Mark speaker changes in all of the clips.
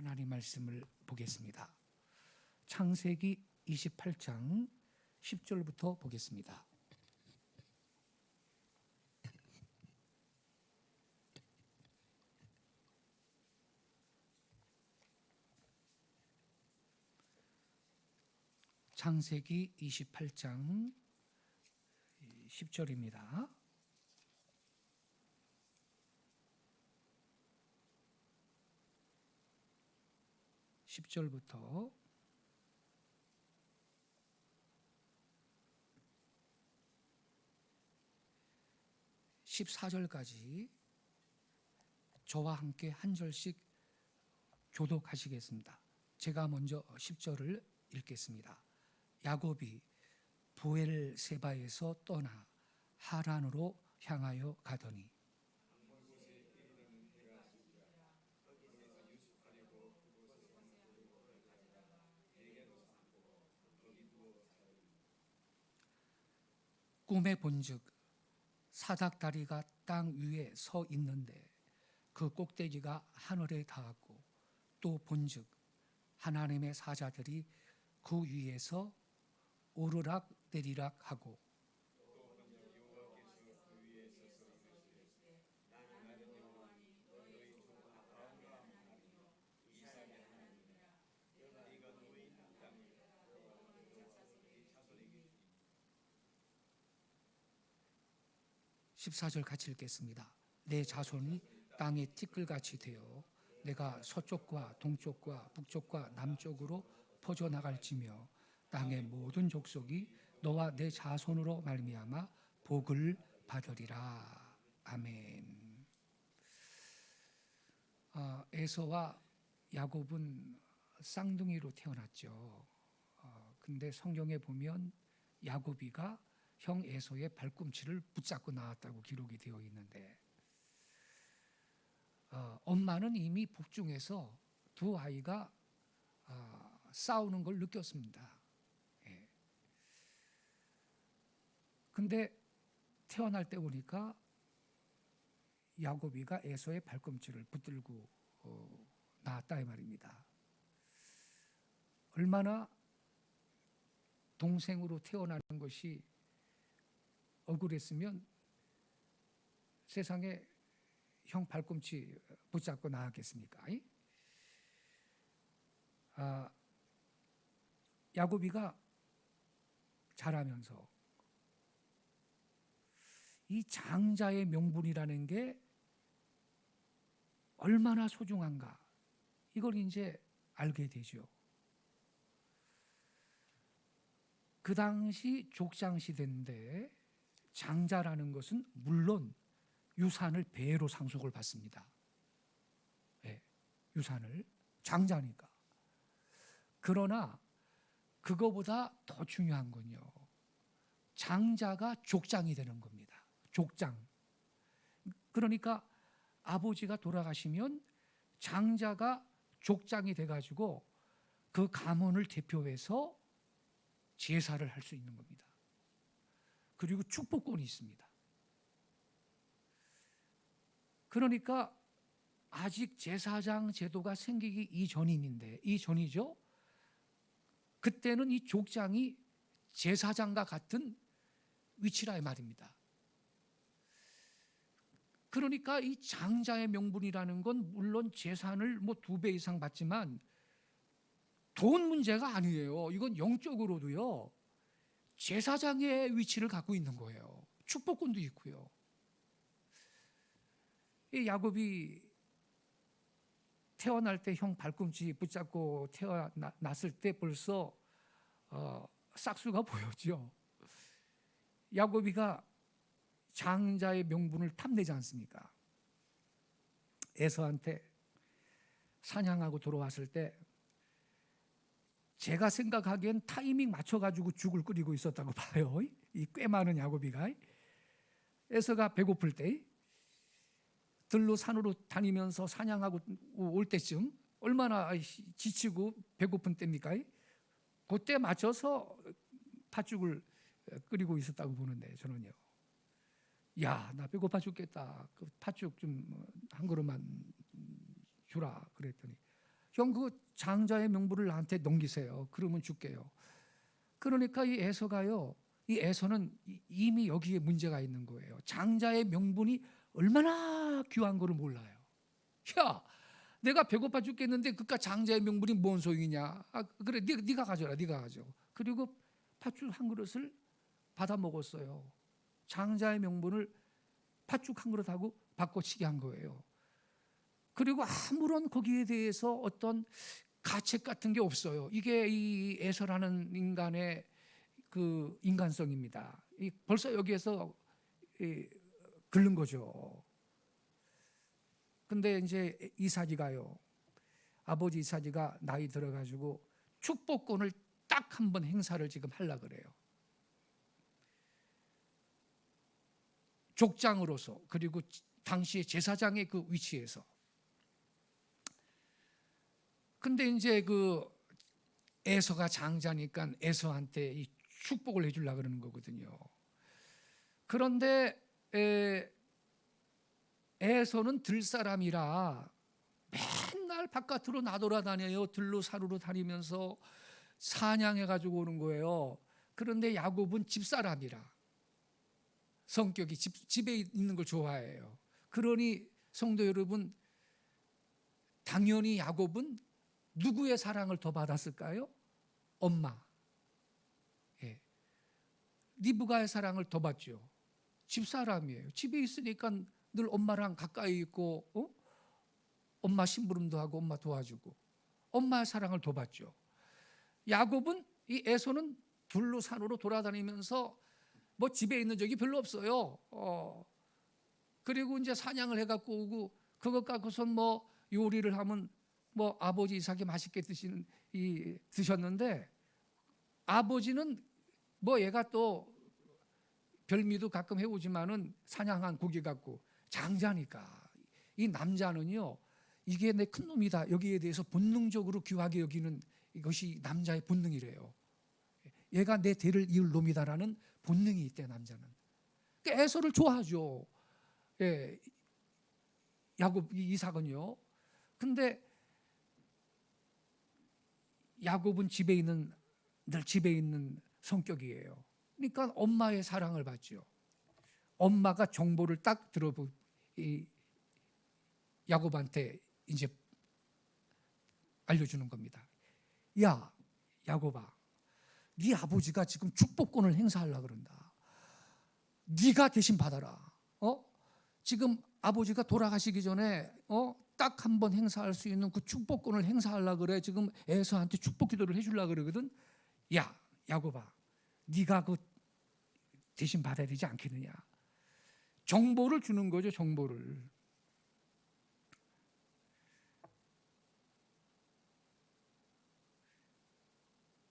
Speaker 1: 하나님 말씀을 보겠습니다. 창세기 28장 10절부터 보겠습니다. 창세기 28장 10절입니다. (10절부터) 14절까지 저와 함께 한 절씩 교독하시겠습니다. 제가 먼저 10절을 읽겠습니다. 야곱이 부엘세바에서 떠나 하란으로 향하여 가더니 꿈에 본즉 사닥다리가 땅 위에 서 있는데 그 꼭대기가 하늘에 닿았고 또 본즉 하나님의 사자들이 그 위에서 오르락 내리락 하고 (14절) 같이 읽겠습니다. 내 자손이 땅의 티끌같이 되어 내가 서쪽과 동쪽과 북쪽과 남쪽으로 퍼져나갈지며 땅의 모든 족속이 너와 내 자손으로 말미암아 복을 받으리라. 아멘. 에서와 야곱은 쌍둥이로 태어났죠. 근데 성경에 보면 야곱이가 형 에서의 발꿈치를 붙잡고 나왔다고 기록이 되어 있는데 엄마는 이미 복중에서 두 아이가 싸우는 걸 느꼈습니다. 근데 태어날 때 보니까 야곱이가 에서의 발꿈치를 붙들고 나왔다 이 말입니다. 얼마나 동생으로 태어나는 것이 억울했으면 세상에 형 발꿈치 붙잡고 나왔겠습니까? 야곱이가 자라면서 이 장자의 명분이라는 게 얼마나 소중한가 이걸 이제 알게 되죠. 그 당시 족장 시대인데 장자라는 것은 물론 유산을 배로 상속을 받습니다. 유산을 장자니까. 그러나 그거보다 더 중요한 건요. 장자가 족장이 되는 겁니다. 족장. 그러니까 아버지가 돌아가시면 장자가 족장이 돼가지고 그 가문을 대표해서 제사를 할 수 있는 겁니다. 그리고 축복권이 있습니다. 그러니까 아직 제사장 제도가 생기기 이전이죠. 그때는 이 족장이 제사장과 같은 위치라 이 말입니다. 그러니까 이 장자의 명분이라는 건 물론 재산을 2배 이상 받지만 돈 문제가 아니에요. 이건 영적으로도요. 제사장의 위치를 갖고 있는 거예요. 축복권도 있고요. 이 야곱이 태어날 때 형 발꿈치 붙잡고 태어났을 때 벌써 싹수가 보였죠. 야곱이가 장자의 명분을 탐내지 않습니까? 에서한테 사냥하고 돌아왔을 때 제가 생각하기엔 타이밍 맞춰가지고 죽을 끓이고 있었다고 봐요. 이 꽤 많은 야곱이가. 에서가 배고플 때 들로 산으로 다니면서 사냥하고 올 때쯤 얼마나 지치고 배고픈 때입니까? 그때 맞춰서 팥죽을 끓이고 있었다고 보는데 저는요. 야, 나 배고파 죽겠다. 그 팥죽 좀 한 그릇만 주라 그랬더니 형 그 장자의 명분을 나한테 넘기세요. 그러면 줄게요. 그러니까 이 에서가요, 이 에서는 이미 여기에 문제가 있는 거예요. 장자의 명분이 얼마나 귀한 거를 몰라요. 야, 내가 배고파 죽겠는데 그깟 장자의 명분이 뭔 소용이냐? 아, 그래, 네가 가져라, 네가 가져. 그리고 팥죽 한 그릇을 받아 먹었어요. 장자의 명분을 팥죽 한 그릇하고 바꿔치기 한 거예요. 그리고 아무런 거기에 대해서 어떤 가책 같은 게 없어요. 이게 이 에서라는 인간의 그 인간성입니다. 벌써 여기에서 긁는 거죠. 근데 이제 이삭이가요, 아버지 이삭이가 나이 들어가지고 축복권을 딱 한 번 행사를 지금 하려고 그래요. 족장으로서, 그리고 당시의 제사장의 그 위치에서. 근데 이제 그 에서가 장자니까 에서한테 이 축복을 해주려고 그러는 거거든요. 그런데 에서는 들사람이라 맨날 바깥으로 나돌아다녀요. 들로 사루로 다니면서 사냥해 가지고 오는 거예요. 그런데 야곱은 집사람이라 성격이 집에 있는 걸 좋아해요. 그러니 성도 여러분, 당연히 야곱은 누구의 사랑을 더 받았을까요? 엄마. 예. 리브가의 사랑을 더 받죠. 집사람이에요. 집에 있으니까 늘 엄마랑 가까이 있고, 엄마 심부름도 하고 엄마 도와주고 엄마의 사랑을 더 받죠. 야곱은, 이 에서는 둘로 산으로 돌아다니면서 뭐 집에 있는 적이 별로 없어요. 그리고 이제 사냥을 해갖고 오고 그것 갖고선 뭐 요리를 하면 뭐 아버지 이삭이 맛있게 드셨는데, 아버지는 뭐 얘가 또 별미도 가끔 해오지만은 사냥한 고기 갖고 장자니까, 이 남자는요, 이게 내 큰 놈이다, 여기에 대해서 본능적으로 귀하게 여기는 이것이 남자의 본능이래요. 얘가 내 대를 이을 놈이다라는 본능이 있대, 남자는. 그러니까 에서를 좋아하죠. 예, 야곱, 이삭은요. 근데 야곱은 늘 집에 있는 성격이에요. 그러니까 엄마의 사랑을 받죠. 엄마가 정보를 딱 야곱한테 이제 알려주는 겁니다. 야, 야곱아, 네 아버지가 지금 축복권을 행사하려고 그런다. 네가 대신 받아라. 지금 아버지가 돌아가시기 전에 딱 한 번 행사할 수 있는 그 축복권을 행사하려고 그래. 지금 에서한테 축복 기도를 해주려고 그러거든. 야, 야곱아, 네가 그 대신 받아야 되지 않겠느냐. 정보를 주는 거죠, 정보를.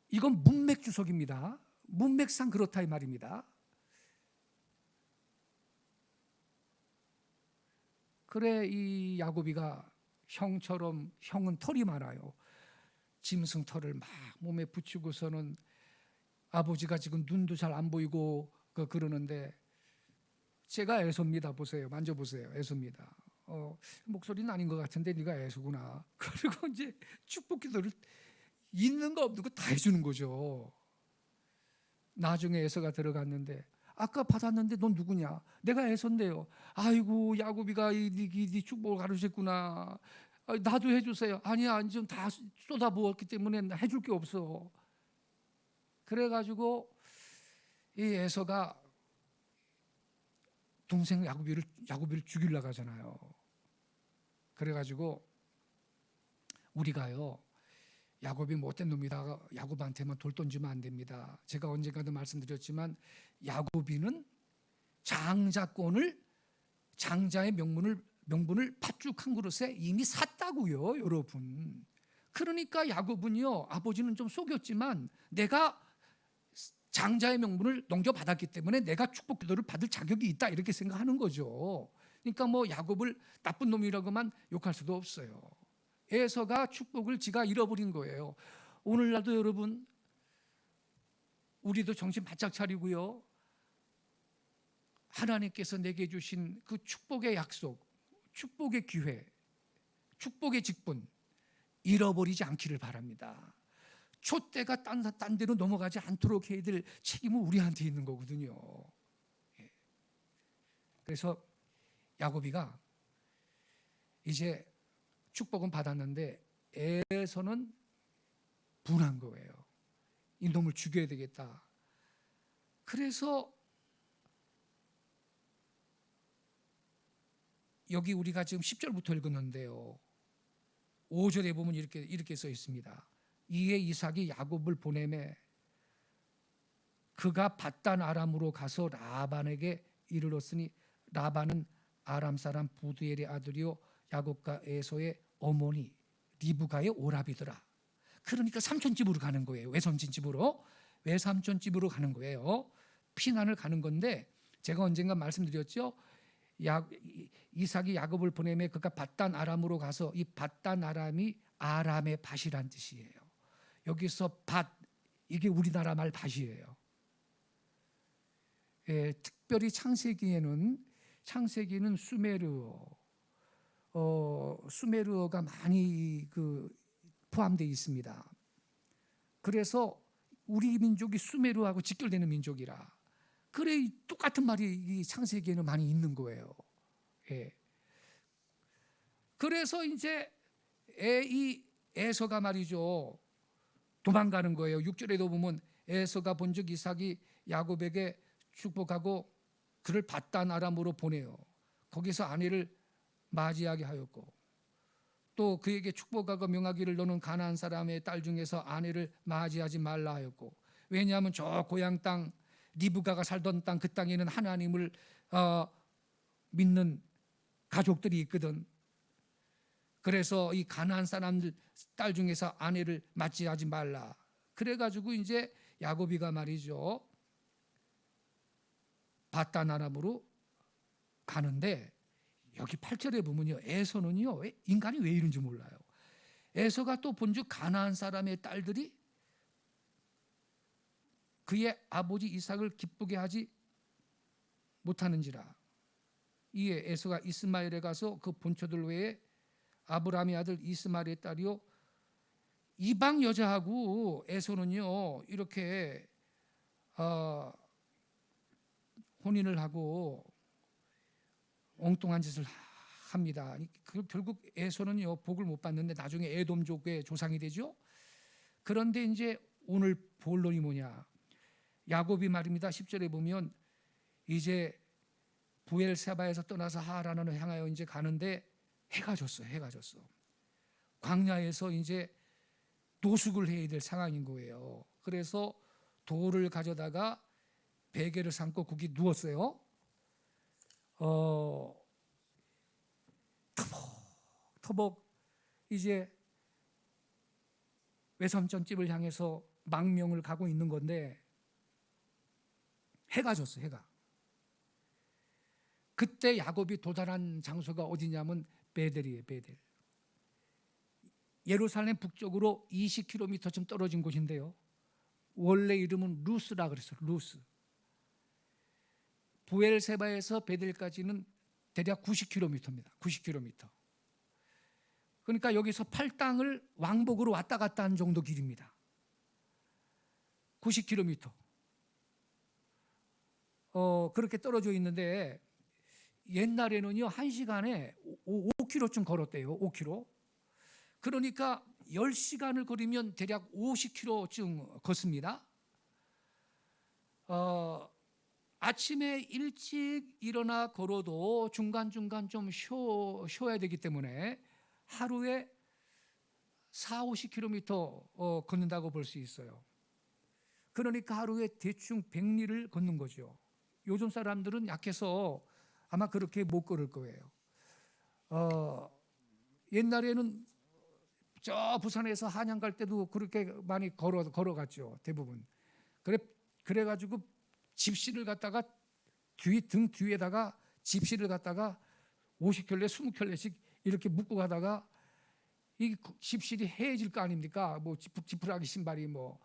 Speaker 1: 이건 문맥 주석입니다. 문맥상 그렇다 이 말입니다. 그래, 이 야곱이가 형처럼, 형은 털이 많아요. 짐승 털을 막 몸에 붙이고서는 아버지가 지금 눈도 잘 안 보이고 그러는데, 제가 에서입니다. 보세요, 만져보세요. 에서입니다. 목소리는 아닌 것 같은데 네가 에서구나. 그리고 이제 축복 기도를 있는 거 없는 거 다 해주는 거죠. 나중에 에서가 들어갔는데, 아까 받았는데 넌 누구냐? 내가 에서인데요. 아이고, 야곱이가 네 축복을 가르쳤구나. 나도 해주세요. 아니야, 지금 다 쏟아부었기 때문에 해줄 게 없어. 그래가지고 이 에서가 동생 야곱이를 죽이려고 하잖아요. 그래가지고 우리가요, 야곱이 못된 놈이다, 야곱한테만 돌 던지면 안 됩니다. 제가 언젠가도 말씀드렸지만 야곱이는 장자의 명분을 팥죽 한 그릇에 이미 샀다고요, 여러분. 그러니까 야곱은요, 아버지는 좀 속였지만 내가 장자의 명분을 넘겨받았기 때문에 내가 축복 기도를 받을 자격이 있다, 이렇게 생각하는 거죠. 그러니까 뭐 야곱을 나쁜 놈이라고만 욕할 수도 없어요. 에서가 축복을 지가 잃어버린 거예요. 오늘날도 여러분, 우리도 정신 바짝 차리고요, 하나님께서 내게 주신 그 축복의 약속, 축복의 기회, 축복의 직분, 잃어버리지 않기를 바랍니다. 촛대가 딴 데로 넘어가지 않도록 해야 될 책임은 우리한테 있는 거거든요. 그래서 야곱이가 이제 축복은 받았는데 에서는 분한 거예요. 이 놈을 죽여야 되겠다. 그래서 여기 우리가 지금 10절부터 읽었는데요, 5절에 보면 이렇게 써 있습니다. 이에 이삭이 야곱을 보내매 그가 밧단 아람으로 가서 라반에게 이르렀으니 라반은 아람 사람 부두엘의 아들이요 야곱과 에서의 어머니 리브가의 오라비더라. 그러니까 삼촌 집으로 가는 거예요. 외삼촌 집으로. 외삼촌 집으로 가는 거예요. 피난을 가는 건데, 제가 언젠가 말씀드렸죠. 이삭이 야곱을 보내매 그가 밧단 아람으로 가서, 이 밧단 아람이 아람의 밭이란 뜻이에요. 여기서 밭, 이게 우리나라 말 밭이에요. 특별히 창세기는 수메르어가 많이 포함되어 있습니다. 그래서 우리 민족이 수메르하고 직결되는 민족이라, 그래 똑같은 말이 이 창세기에는 많이 있는 거예요. 그래서 이제 이 에서가 말이죠, 도망가는 거예요. 6절에도 보면 에서가 본즉 이삭이 야곱에게 축복하고 그를 밧단 아람으로 보내요. 거기서 아내를 맞이하게 하였고, 또 그에게 축복하고 명하기를 너는 가나안 사람의 딸 중에서 아내를 맞이하지 말라 하였고, 왜냐하면 저 고향 땅 리브가가 살던 땅, 그 땅에는 하나님을 믿는 가족들이 있거든. 그래서 이 가나안 사람들 딸 중에서 아내를 맞이하지 말라. 그래가지고 이제 야곱이가 말이죠, 밧단 아람으로 가는데, 여기 8절에 보면요, 에서는요, 인간이 왜 이런지 몰라요. 에서가 또 본즉 가나안 사람의 딸들이 그의 아버지 이삭을 기쁘게 하지 못하는지라. 이에 에서가 이스마엘에 가서 그 본처들 외에 아브라함의 아들 이스마엘의 딸이요, 이방 여자하고 에서는요 이렇게 혼인을 하고 엉뚱한 짓을 합니다. 결국 에서는요 복을 못 받는데 나중에 에돔족의 조상이 되죠. 그런데 이제 오늘 본론이 뭐냐, 야곱이 말입니다. 10절에 보면 이제 부엘세바에서 떠나서 하란으로 향하여 이제 가는데 해가 졌어. 광야에서 이제 노숙을 해야 될 상황인 거예요. 그래서 돌을 가져다가 베개를 삼고 거기 누웠어요. 터벅 이제 외삼촌 집을 향해서 망명을 가고 있는 건데 해가 졌어. 해가. 그때 야곱이 도달한 장소가 어디냐면 베델이에요. 베델. 예루살렘 북쪽으로 20km쯤 떨어진 곳인데요, 원래 이름은 루스라 그랬어요. 루스. 부엘세바에서 베델까지는 대략 90km입니다. 90km. 그러니까 여기서 팔당을 왕복으로 왔다 갔다 한 정도 길입니다. 90km. 그렇게 떨어져 있는데 옛날에는요 1시간에 5km쯤 걸었대요. 5km. 그러니까 10시간을 걸으면 대략 50km쯤 걷습니다. 아침에 일찍 일어나 걸어도 중간중간 좀 쉬어야 되기 때문에 하루에 40-50km 걷는다고 볼 수 있어요. 그러니까 하루에 대충 100리를 걷는 거죠. 요즘 사람들은 약해서 아마 그렇게 못 걸을 거예요. 옛날에는 저 부산에서 한양 갈 때도 그렇게 많이 걸어갔죠. 대부분. 그래가지고 집시를 갖다가 등 뒤에다가 집시를 갖다가 50켤레 20켤레씩 이렇게 묶고 가다가 이 집실이 해질 거 아닙니까? 뭐 지푸라기 신발이 뭐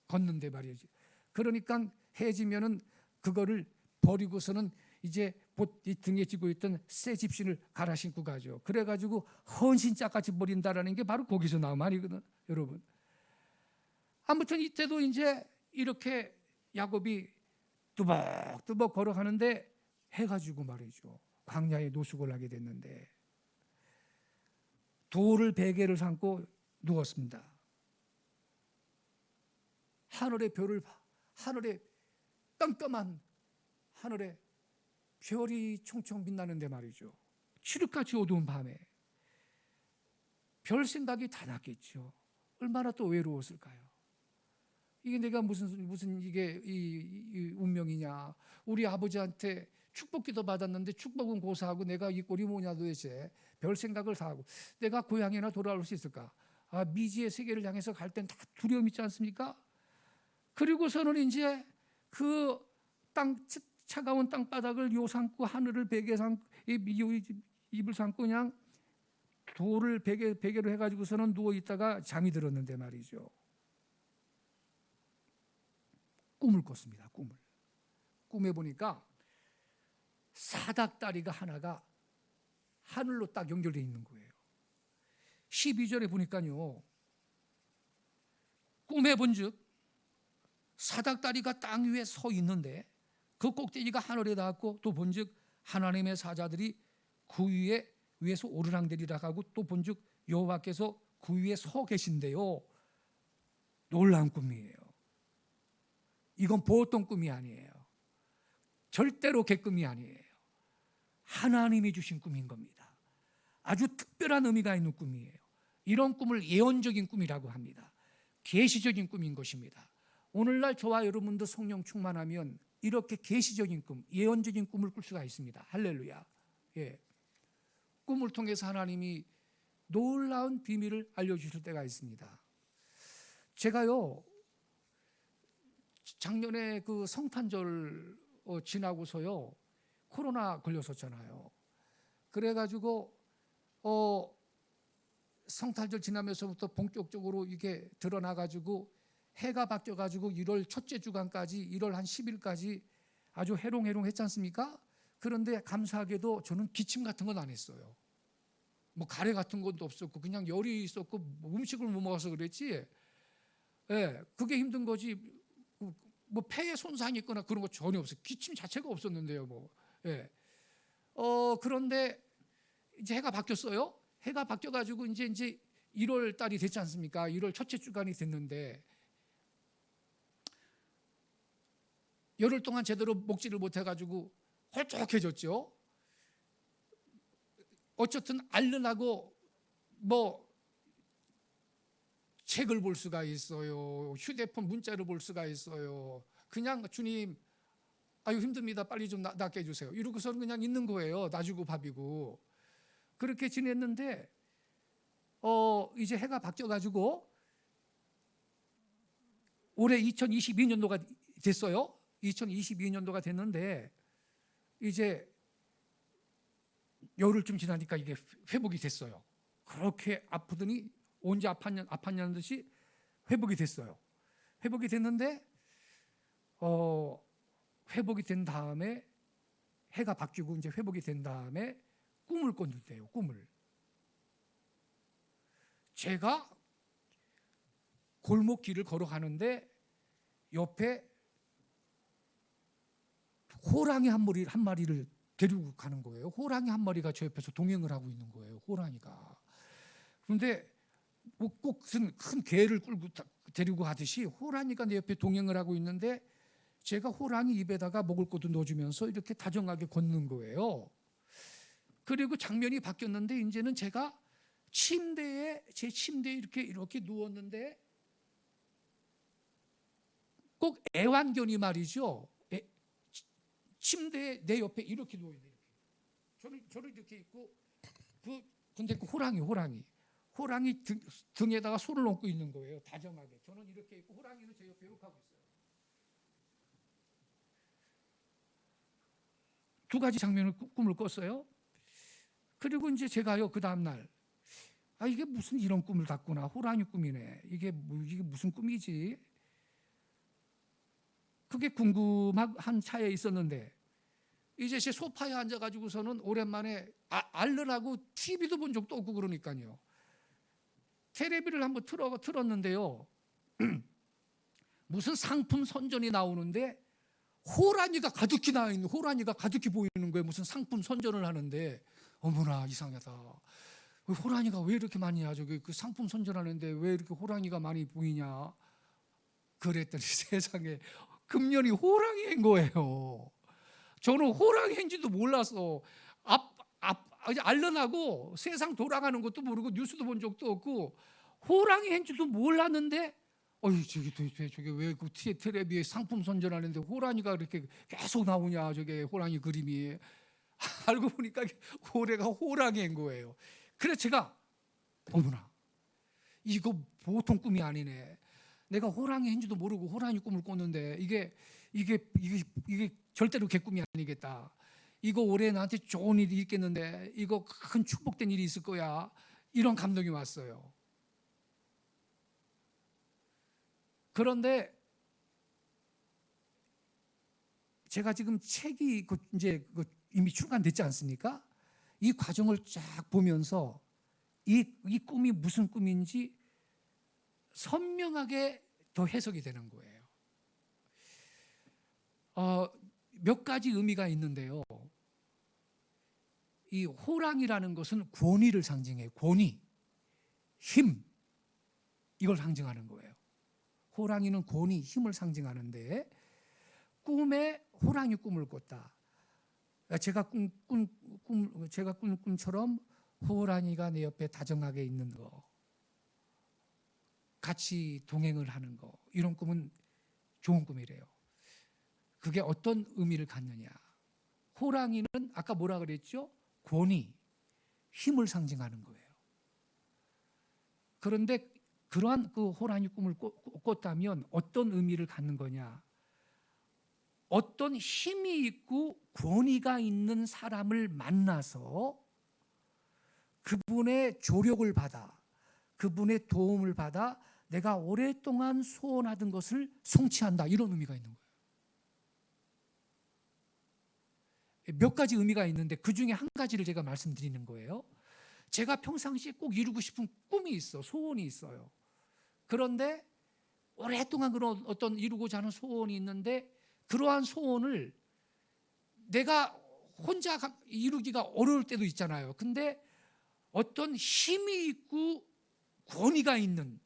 Speaker 1: 걷는데 말이지. 그러니까 해지면은 그거를 버리고서는 이제 이 등에 지고 있던 새 집신을 갈아 신고 가죠. 그래가지고 헌신짝같이 버린다라는 게 바로 거기서 나온 말이거든, 여러분. 아무튼 이때도 이제 이렇게 야곱이 뚜벅뚜벅 걸어가는데 해가 지고 말이죠. 광야에 노숙을 하게 됐는데 돌을 베개를 삼고 누웠습니다. 하늘의 별을 하늘에 깜깜한 하늘에 별이 총총 빛나는데 말이죠. 칠흑같이 어두운 밤에 별 생각이 다 났겠죠. 얼마나 또 외로웠을까요? 이게 내가 무슨 이게 이 운명이냐? 우리 아버지한테 축복기도 받았는데 축복은 고사하고 내가 이 꼴이 뭐냐 도대체. 별 생각을 다 하고 내가 고향이나 돌아올 수 있을까? 아, 미지의 세계를 향해서 갈 땐 다 두려움 있지 않습니까? 그리고서는 이제 그 차가운 땅바닥을 요삼고 하늘을 베개 삼고 입을 삼고 그냥 돌을 베개로 해가지고서는 누워 있다가 잠이 들었는데 말이죠. 꿈을 꿨습니다. 꿈에 보니까 사닥다리가 하나가 하늘로 딱 연결되어 있는 거예요. 12절에 보니까요. 꿈에 본즉 사닥다리가 땅 위에 서 있는데 그 꼭대기가 하늘에 닿았고 또 본즉 하나님의 사자들이 그 위에서 오르락내리락 하고 또 본즉 여호와께서 그 위에 서 계신데요. 놀라운 꿈이에요. 이건 보통 꿈이 아니에요. 절대로 개꿈이 아니에요. 하나님이 주신 꿈인 겁니다. 아주 특별한 의미가 있는 꿈이에요. 이런 꿈을 예언적인 꿈이라고 합니다. 계시적인 꿈인 것입니다. 오늘날 저와 여러분도 성령 충만하면 이렇게 계시적인 꿈, 예언적인 꿈을 꿀 수가 있습니다. 할렐루야. 예. 꿈을 통해서 하나님이 놀라운 비밀을 알려주실 때가 있습니다. 제가요 작년에 그 성탄절 지나고서요 코로나 걸렸었잖아요. 그래가지고 성탄절 지나면서부터 본격적으로 이게 드러나가지고 해가 바뀌어가지고 1월 첫째 주간까지 1월 한 10일까지 아주 해롱해롱했지 않습니까? 그런데 감사하게도 저는 기침 같은 건 안 했어요. 뭐 가래 같은 것도 없었고 그냥 열이 있었고 음식을 못 먹어서 그랬지. 예, 그게 힘든 거지. 뭐 폐에 손상이 있거나 그런 거 전혀 없어요. 기침 자체가 없었는데요. 뭐. 예. 그런데 이제 해가 바뀌었어요. 해가 바뀌어가지고 이제 1월 달이 됐지 않습니까? 1월 첫째 주간이 됐는데 열흘 동안 제대로 먹지를 못해가지고 홀쭉해졌죠. 어쨌든 알른하고 뭐 책을 볼 수가 있어요. 휴대폰 문자를 볼 수가 있어요. 그냥 주님 아유 힘듭니다. 빨리 좀 낫게 해주세요. 이러고서는 그냥 있는 거예요. 나주고 밥이고. 그렇게 지냈는데 이제 해가 바뀌어가지고 올해 2022년도가 됐어요. 2022년도가 됐는데 이제 열흘쯤 지나니까 이게 회복이 됐어요. 그렇게 아프더니 언제 아팠냐는 듯이 회복이 됐어요. 회복이 됐는데 회복이 된 다음에 해가 바뀌고 이제 회복이 된 다음에 꿈을 꿨는데요. 꿈을 제가 골목길을 걸어가는데 옆에 호랑이 한 마리를 데리고 가는 거예요. 호랑이 한 마리가 저 옆에서 동행을 하고 있는 거예요. 호랑이가. 그런데 뭐 꼭 큰 개를 끌고 데리고 가듯이 호랑이가 내 옆에 동행을 하고 있는데 제가 호랑이 입에다가 먹을 것도 넣어주면서 이렇게 다정하게 걷는 거예요. 그리고 장면이 바뀌었는데 이제는 제가 제 침대에 이렇게 누웠는데 꼭 애완견이 말이죠. 침대에 내 옆에 이렇게 누워 있는 저를 이렇게 있고 근데 그 호랑이 등에다가 손을 얹고 있는 거예요. 다정하게. 저는 이렇게 있고 호랑이는 제 옆에 이렇게 하고 있어요. 두 가지 장면을 꿈을 꿨어요. 그리고 이제 제가요 그 다음 날 이게 무슨 이런 꿈을 꿨구나. 호랑이 꿈이네. 이게 무슨 꿈이지? 그게 궁금한 차에 있었는데 이제 제 소파에 앉아가지고서는 오랜만에 알르라고 TV도 본 적도 없고 그러니까요. 테레비를 한번 틀었는데요. 무슨 상품 선전이 나오는데 호랑이가 가득히 나와 있는, 호랑이가 가득히 보이는 거예요. 무슨 상품 선전을 하는데 어머나 이상하다. 호랑이가 왜 이렇게 많이 하죠? 그 상품 선전하는데 왜 이렇게 호랑이가 많이 보이냐? 그랬더니 세상에 금년이 호랑이인 거예요. 저는 호랑이인지도 몰랐어. 알른하고 세상 돌아가는 것도 모르고 뉴스도 본 적도 없고 호랑이인지도 몰랐는데 저게 왜 그 텔레비에 상품 선전하는데 호랑이가 이렇게 계속 나오냐? 저게 호랑이 그림이. 알고 보니까 올해가 호랑이인 거예요. 그래서 제가 어머나 이거 보통 꿈이 아니네. 내가 호랑이인지도 모르고 호랑이 꿈을 꿨는데 이게 절대로 개꿈이 아니겠다. 이거 올해 나한테 좋은 일이 있겠는데 이거 큰 축복된 일이 있을 거야. 이런 감동이 왔어요. 그런데 제가 지금 책이 이제 이미 출간됐지 않습니까? 이 과정을 쫙 보면서 이 꿈이 무슨 꿈인지 선명하게 더 해석이 되는 거예요. 몇 가지 의미가 있는데요. 이 호랑이라는 것은 권위를 상징해요. 권위, 힘, 이걸 상징하는 거예요. 호랑이는 권위, 힘을 상징하는데 꿈에 호랑이 꿈을 꿨다. 제가 꾼 꿈처럼 호랑이가 내 옆에 다정하게 있는 거, 같이 동행을 하는 거, 이런 꿈은 좋은 꿈이래요. 그게 어떤 의미를 갖느냐? 호랑이는 아까 뭐라 그랬죠? 권위, 힘을 상징하는 거예요. 그런데 그러한 그 호랑이 꿈을 꿨다면 어떤 의미를 갖는 거냐? 어떤 힘이 있고 권위가 있는 사람을 만나서 그분의 조력을 받아, 그분의 도움을 받아 내가 오랫동안 소원하던 것을 성취한다, 이런 의미가 있는 거예요. 몇 가지 의미가 있는데 그 중에 한 가지를 제가 말씀드리는 거예요. 제가 평상시에 꼭 이루고 싶은 꿈이 있어, 소원이 있어요. 그런데 오랫동안 그런 어떤 이루고자 하는 소원이 있는데 그러한 소원을 내가 혼자 이루기가 어려울 때도 있잖아요. 근데 어떤 힘이 있고 권위가 있는,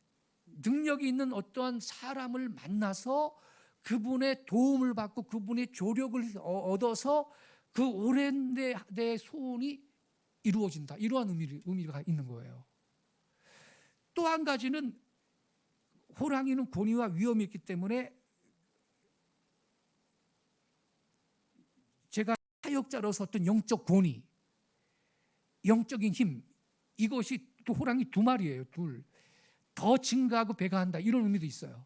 Speaker 1: 능력이 있는 어떠한 사람을 만나서 그분의 도움을 받고 그분의 조력을 얻어서 그 오랜 내 소원이 이루어진다, 이러한 의미가 있는 거예요. 또 한 가지는 호랑이는 권위와 위험이 있기 때문에 제가 사역자로서 어떤 영적 권위, 영적인 힘, 이것이 또 호랑이 두 마리예요. 더 증가하고 배가한다, 이런 의미도 있어요.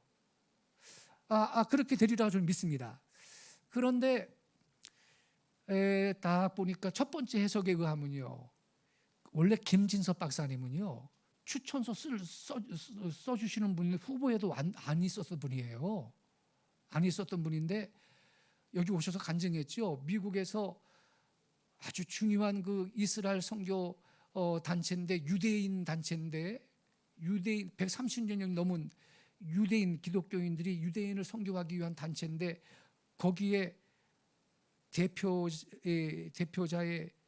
Speaker 1: 그렇게 되리라 저는 믿습니다. 그런데 딱 보니까 첫 번째 해석에 의하면요, 원래 김진섭 박사님은요 추천서 써주시는 분이 후보에도 안 있었던 분이에요. 안 있었던 분인데 여기 오셔서 간증했죠. 미국에서 아주 중요한 그 이스라엘 선교 단체인데, 유대인 단체인데, 유대인 130년 넘은 유대인 기독교인들이 유대인을 선교하기 위한 단체인데 거기에 대표자의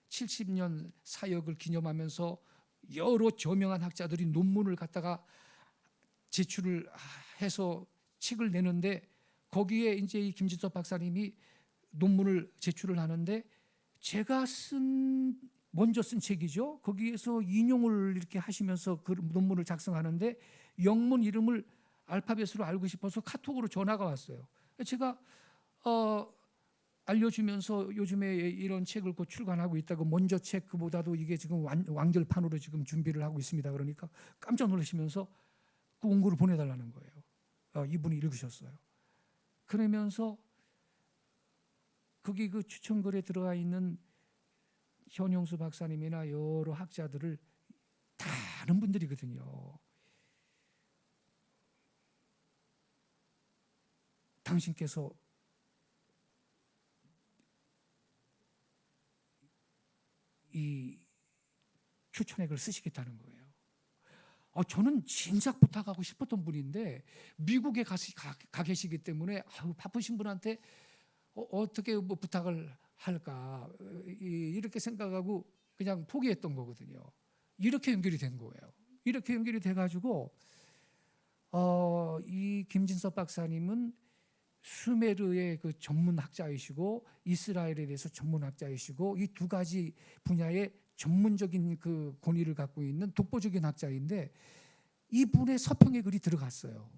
Speaker 1: 70년 사역을 기념하면서 여러 저명한 학자들이 논문을 갖다가 제출을 해서 책을 내는데 거기에 이제 이 김진섭 박사님이 논문을 제출을 하는데 제가 먼저 쓴 책이죠. 거기에서 인용을 이렇게 하시면서 그 논문을 작성하는데 영문 이름을 알파벳으로 알고 싶어서 카톡으로 전화가 왔어요. 제가 알려주면서 요즘에 이런 책을 곧 출간하고 있다고, 먼저 책 그보다도 이게 지금 완결판으로 지금 준비를 하고 있습니다. 그러니까 깜짝 놀라시면서 그 원고를 보내달라는 거예요. 이분이 읽으셨어요. 그러면서 거기 그 추천글에 들어가 있는 현용수 박사님이나 여러 학자들을 다 아는 분들이거든요. 당신께서 추천액을 쓰시겠다는 거예요. 저는 진작 부탁하고 싶었던 분인데 미국에 가 계시기 때문에 바쁘신 분한테 어떻게 뭐 부탁을 할까 이렇게 생각하고 그냥 포기했던 거거든요. 이렇게 연결이 된 거예요. 이렇게 연결이 돼가지고 이 김진섭 박사님은 수메르의 그 전문학자이시고 이스라엘에 대해서 전문학자이시고 이 두 가지 분야의 전문적인 그 권위를 갖고 있는 독보적인 학자인데 이분의 서평의 글이 들어갔어요.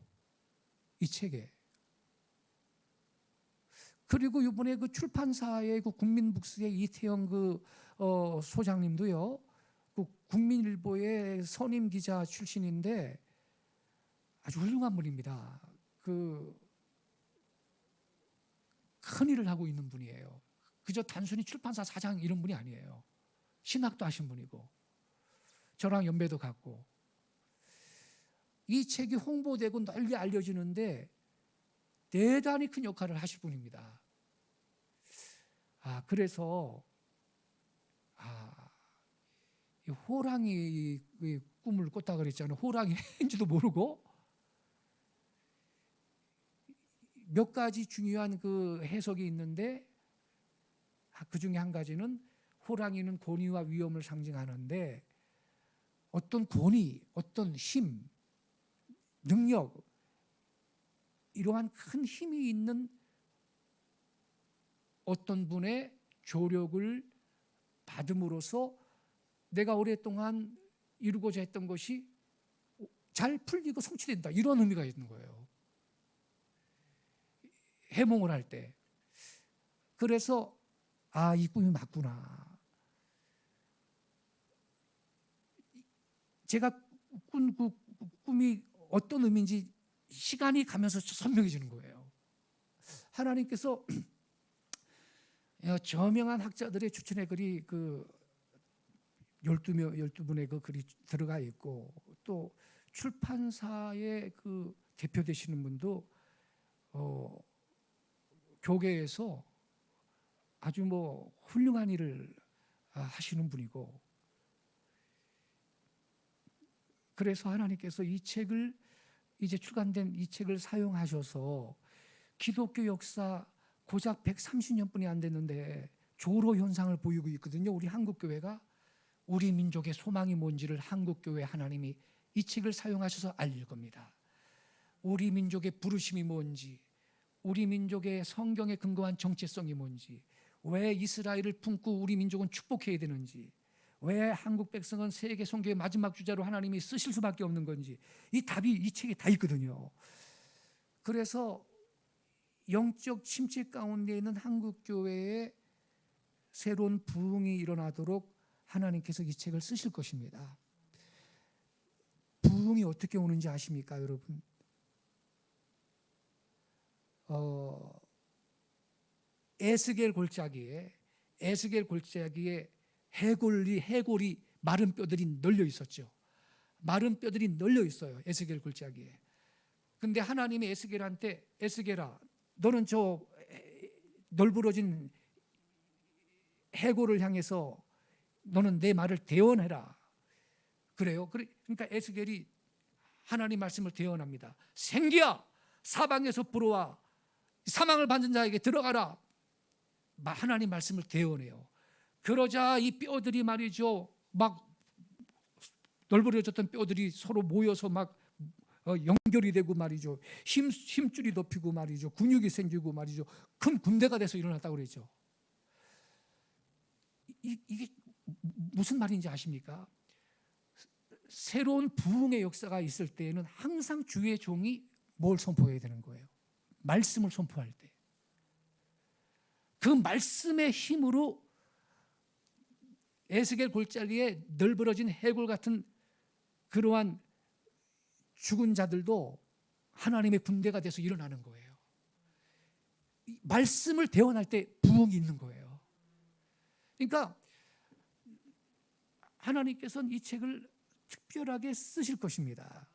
Speaker 1: 이 책에. 그리고 이번에 그 출판사의 그 국민북스의 이태영 그 소장님도요. 그 국민일보의 선임 기자 출신인데 아주 훌륭한 분입니다. 그 큰 일을 하고 있는 분이에요. 그저 단순히 출판사 사장 이런 분이 아니에요. 신학도 하신 분이고 저랑 연배도 같고 이 책이 홍보되고 널리 알려지는데 대단히 큰 역할을 하실 분입니다. 그래서 이 호랑이 꿈을 꿨다 그랬잖아요. 호랑이인지도 모르고 몇 가지 중요한 그 해석이 있는데 그 중에 한 가지는 호랑이는 권위와 위엄을 상징하는데 어떤 권위, 어떤 힘, 능력 이러한 큰 힘이 있는 어떤 분의 조력을 받음으로써 내가 오랫동안 이루고자 했던 것이 잘 풀리고 성취된다 이런 의미가 있는 거예요. 해몽을 할 때. 그래서 이 꿈이 맞구나. 제가 꾼 그 꿈이 어떤 의미인지 시간이 가면서 선명해지는 거예요. 하나님께서 저명한 학자들의 추천의 글이 그 12분의 그 글이 들어가 있고 또 출판사의 그 대표 되시는 분도 교계에서 아주 뭐 훌륭한 일을 하시는 분이고 그래서 하나님께서 이 책을 이제 출간된 이 책을 사용하셔서 기독교 역사 고작 130년뿐이 안 됐는데 조로 현상을 보이고 있거든요. 우리 한국교회가 우리 민족의 소망이 뭔지를 한국교회 하나님이 이 책을 사용하셔서 알릴 겁니다. 우리 민족의 부르심이 뭔지 우리 민족의 성경에 근거한 정체성이 뭔지 왜 이스라엘을 품고 우리 민족은 축복해야 되는지 왜 한국 백성은 세계 선교의 마지막 주자로 하나님이 쓰실 수밖에 없는 건지 이 답이 이 책에 다 있거든요. 그래서 영적 침체 가운데 있는 한국교회에 새로운 부흥이 일어나도록 하나님께서 이 책을 쓰실 것입니다. 부흥이 어떻게 오는지 아십니까 여러분? 에스겔 골짜기에 해골이 마른 뼈들이 널려 있었죠. 마른 뼈들이 널려 있어요. 에스겔 골짜기에. 근데 하나님이 에스겔한테 에스겔아 너는 저 널브러진 해골을 향해서 너는 내 말을 대언해라. 그래요. 그러니까 에스겔이 하나님 말씀을 대언합니다. 생기야 사방에서 불어와 사망을 받는 자에게 들어가라. 하나님 말씀을 대언해요. 그러자 이 뼈들이 말이죠. 막 널브러졌던 뼈들이 서로 모여서 막 연결이 되고 말이죠. 힘줄이 높이고 말이죠. 근육이 생기고 말이죠. 큰 군대가 돼서 일어났다고 그랬죠. 이게 무슨 말인지 아십니까? 새로운 부흥의 역사가 있을 때에는 항상 주의 종이 뭘 선포해야 되는 거예요? 말씀을 선포할 때. 그 말씀의 힘으로 에스겔 골짜기에 널브러진 해골 같은 그러한 죽은 자들도 하나님의 군대가 돼서 일어나는 거예요. 말씀을 대언할 때 부흥이 있는 거예요. 그러니까 하나님께서는 이 책을 특별하게 쓰실 것입니다.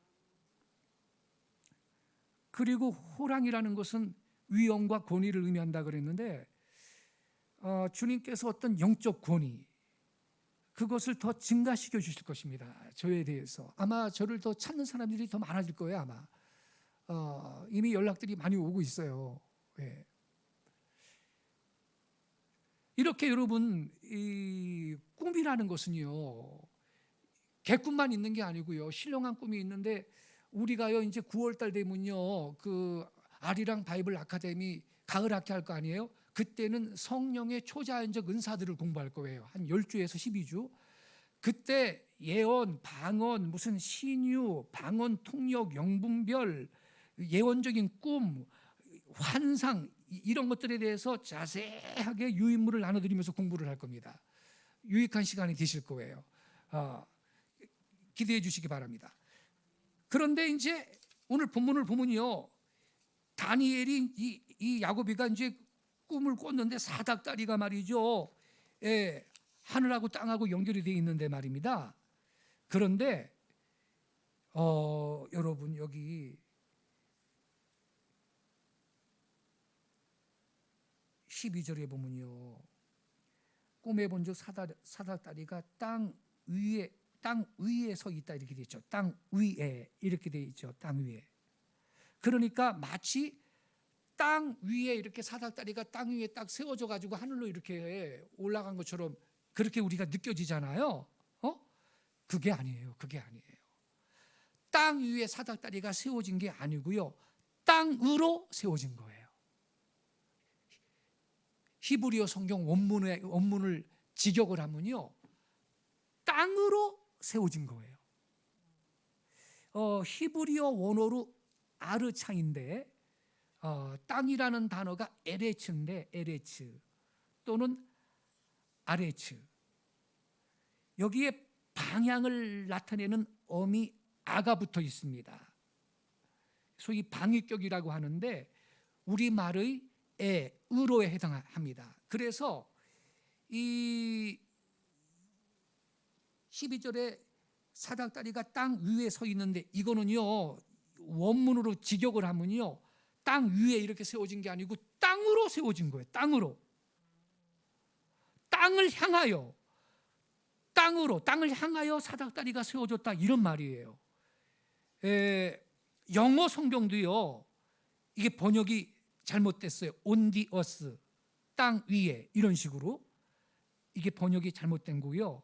Speaker 1: 그리고 호랑이라는 것은 위엄과 권위를 의미한다 그랬는데 주님께서 어떤 영적 권위 그것을 더 증가시켜 주실 것입니다. 저에 대해서 아마 저를 더 찾는 사람들이 더 많아질 거예요. 아마 이미 연락들이 많이 오고 있어요. 예. 이렇게 여러분, 이 꿈이라는 것은요, 개꿈만 있는 게 아니고요, 신령한 꿈이 있는데 우리가요 이제 9월달 되면요 그 아리랑 바이블 아카데미 가을 학회 할 거 아니에요? 그때는 성령의 초자연적 은사들을 공부할 거예요. 한 10주에서 12주. 그때 예언, 방언, 무슨 신유, 방언, 통역, 영분별, 예언적인 꿈, 환상 이런 것들에 대해서 자세하게 유인물을 나눠드리면서 공부를 할 겁니다. 유익한 시간이 되실 거예요. 기대해 주시기 바랍니다. 그런데 이제 오늘 본문을 보면요, 다니엘이 이 야고비가 이제 꿈을 꿨는데 사닥다리가 말이죠, 예, 하늘하고 땅하고 연결이 되어 있는데 말입니다. 그런데 여러분 여기 12절에 보면요, 꿈에 본즉 사닥다리가 땅 위에 서 있다 이렇게 되어 있죠. 땅 위에 이렇게 되어 있죠. 땅 위에. 그러니까 마치 땅 위에 이렇게 사닥다리가 땅 위에 딱 세워져 가지고 하늘로 이렇게 올라간 것처럼 그렇게 우리가 느껴지잖아요. 그게 아니에요. 그게 아니에요. 땅 위에 사닥다리가 세워진 게 아니고요, 땅으로 세워진 거예요. 히브리어 성경 원문을 직역을 하면요, 땅으로 세워진 거예요. 히브리어 원어로 아르창인데 땅이라는 단어가 에레츠인데, 에레츠 또는 아레츠, 여기에 방향을 나타내는 어미 아가 붙어 있습니다. 소위 방위격이라고 하는데 우리말의 으로에 해당합니다. 그래서 이 12절에 사닥다리가 땅 위에 서 있는데, 이거는요 원문으로 직역을 하면요 땅 위에 이렇게 세워진 게 아니고 땅으로 세워진 거예요. 땅을 향하여, 땅을 향하여 사닥다리가 세워졌다 이런 말이에요. 영어 성경도요 이게 번역이 잘못됐어요. on the earth, 땅 위에, 이런 식으로 이게 번역이 잘못된 거고요.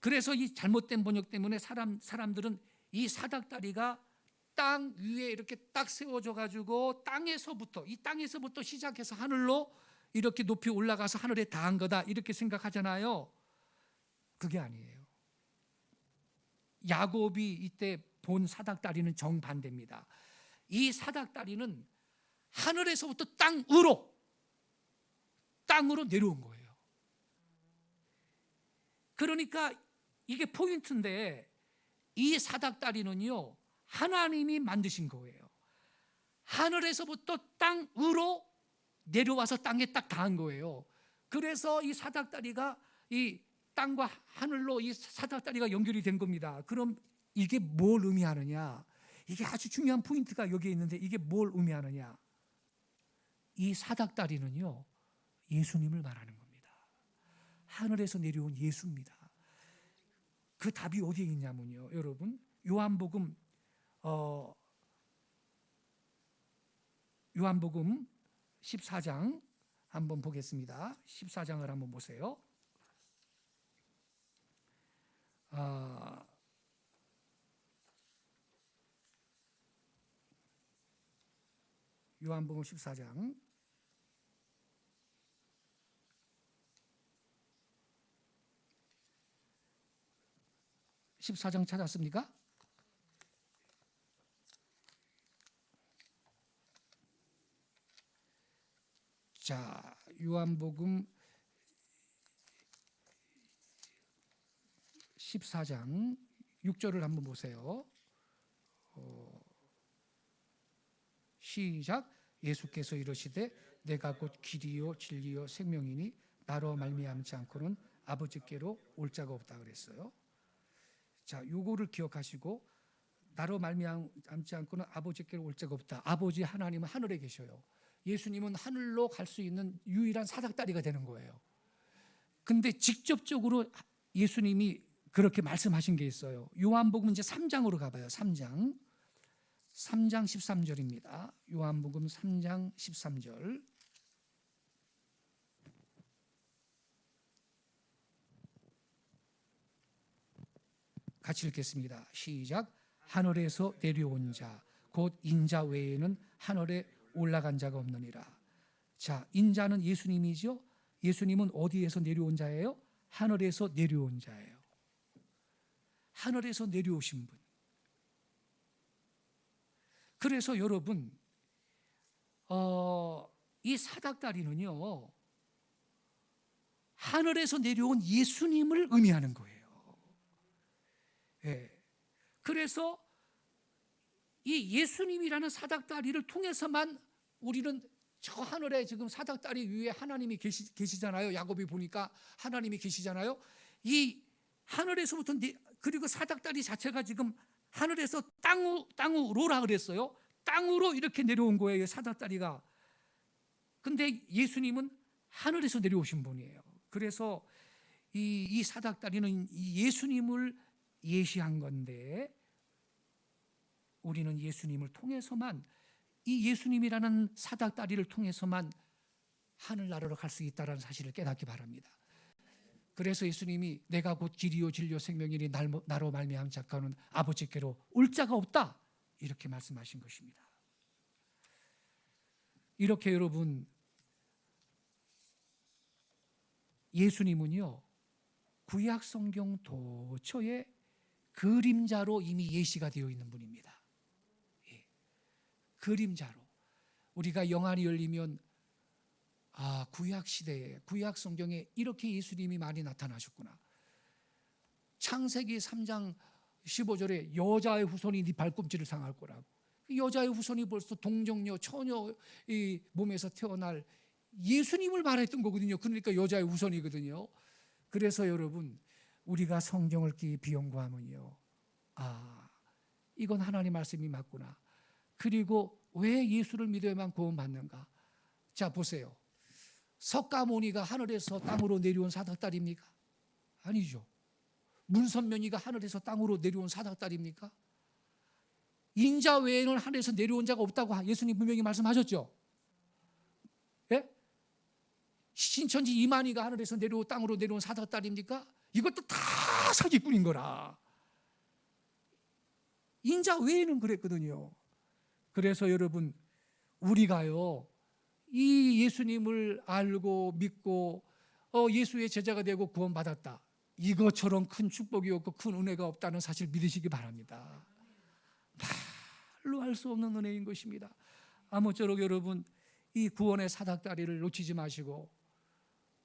Speaker 1: 그래서 이 잘못된 번역 때문에 사람들은 이 사닥다리가 땅 위에 이렇게 딱 세워져 가지고 이 땅에서부터 시작해서 하늘로 이렇게 높이 올라가서 하늘에 닿은 거다 이렇게 생각하잖아요. 그게 아니에요. 야곱이 이때 본 사닥다리는 정반대입니다. 이 사닥다리는 하늘에서부터 땅으로 내려온 거예요. 그러니까 이게 포인트인데, 이 사닥다리는요 하나님이 만드신 거예요. 하늘에서부터 땅으로 내려와서 땅에 딱 닿은 거예요. 그래서 이 사닥다리가 이 땅과 하늘로 이 사닥다리가 연결이 된 겁니다. 그럼 이게 뭘 의미하느냐? 이게 아주 중요한 포인트가 여기에 있는데, 이게 뭘 의미하느냐? 이 사닥다리는요 예수님을 말하는 겁니다. 하늘에서 내려온 예수입니다. 그 답이 어디에 있냐면요, 여러분 요한복음 14장 한번 보겠습니다. 14장을 한번 보세요. 요한복음 14장 14장 찾았습니까? 자, 요한복음 14장 6절을 한번 보세요. 시작. 예수께서 이르시되 내가 곧 길이요 진리요 생명이니 나로 말미암지 않고는 아버지께로 올 자가 없다 그랬어요. 자, 요거를 기억하시고, 나로 말미암지 않고는 아버지께로 올 자가 없다. 아버지 하나님은 하늘에 계셔요. 예수님은 하늘로 갈 수 있는 유일한 사닥다리가 되는 거예요. 근데 직접적으로 예수님이 그렇게 말씀하신 게 있어요. 요한복음 이제 3장으로 가봐요. 3장 13절입니다. 요한복음 3장 13절. 같이 읽겠습니다. 시작. 하늘에서 내려온 자 곧 인자 외에는 하늘에 올라간 자가 없느니라. 자, 인자는 예수님이죠. 예수님은 어디에서 내려온 자예요? 하늘에서 내려온 자예요. 하늘에서 내려오신 분. 그래서 여러분, 이 사닥다리는요, 하늘에서 내려온 예수님을 의미하는 거예요. 예. 그래서 이 예수님이라는 사닥다리를 통해서만 우리는 저 하늘에 지금 사닥다리 위에 하나님이 계시잖아요. 야곱이 보니까 하나님이 계시잖아요. 이 하늘에서부터 그리고 사닥다리 자체가 지금 하늘에서 땅으로라 그랬어요. 땅으로 이렇게 내려온 거예요, 사닥다리가. 근데 예수님은 하늘에서 내려오신 분이에요. 그래서 이 사닥다리는 이 예수님을 예시한 건데, 우리는 예수님을 통해서만, 이 예수님이라는 사닥다리를 통해서만 하늘나라로 갈 수 있다는 사실을 깨닫기 바랍니다. 그래서 예수님이 내가 곧 길이요 진리요 생명이니 나로 말미암은 자가는 아버지께로 올 자가 없다, 이렇게 말씀하신 것입니다. 이렇게 여러분, 예수님은요 구약 성경 도처에 그림자로 이미 예시가 되어 있는 분입니다. 그림자로. 우리가 영안이 열리면 구약 시대에, 구약 성경에 이렇게 예수님이 많이 나타나셨구나. 창세기 3장 15절에 여자의 후손이 네 발꿈치를 상할 거라고. 여자의 후손이 벌써 동정녀, 처녀의 몸에서 태어날 예수님을 말했던 거거든요. 그러니까 여자의 후손이거든요. 그래서 여러분, 우리가 성경을 깊이 연구하면요, 이건 하나님 말씀이 맞구나. 그리고 왜 예수를 믿어야만 구원받는가? 자, 보세요. 석가모니가 하늘에서 땅으로 내려온 사닥다리입니까? 아니죠. 문선명이가 하늘에서 땅으로 내려온 사닥다리입니까? 인자 외에는 하늘에서 내려온 자가 없다고 예수님 분명히 말씀하셨죠. 예? 신천지 이만희가 하늘에서 땅으로 내려온 사닥다리입니까? 이것도 다 사기꾼인 거라. 인자 외에는 그랬거든요. 그래서 여러분, 우리가요 이 예수님을 알고 믿고 예수의 제자가 되고 구원받았다, 이것처럼 큰 축복이 없고 큰 은혜가 없다는 사실 믿으시기 바랍니다. 말로 할 수 없는 은혜인 것입니다. 아무쪼록 여러분, 이 구원의 사닥다리를 놓치지 마시고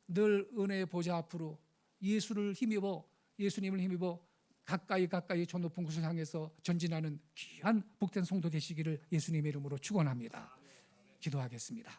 Speaker 1: 늘 은혜의 보좌 앞으로 예수님을 힘입어 가까이 저 높은 곳을 향해서 전진하는 귀한 복된 성도 되시기를 예수님의 이름으로 축원합니다. 기도하겠습니다.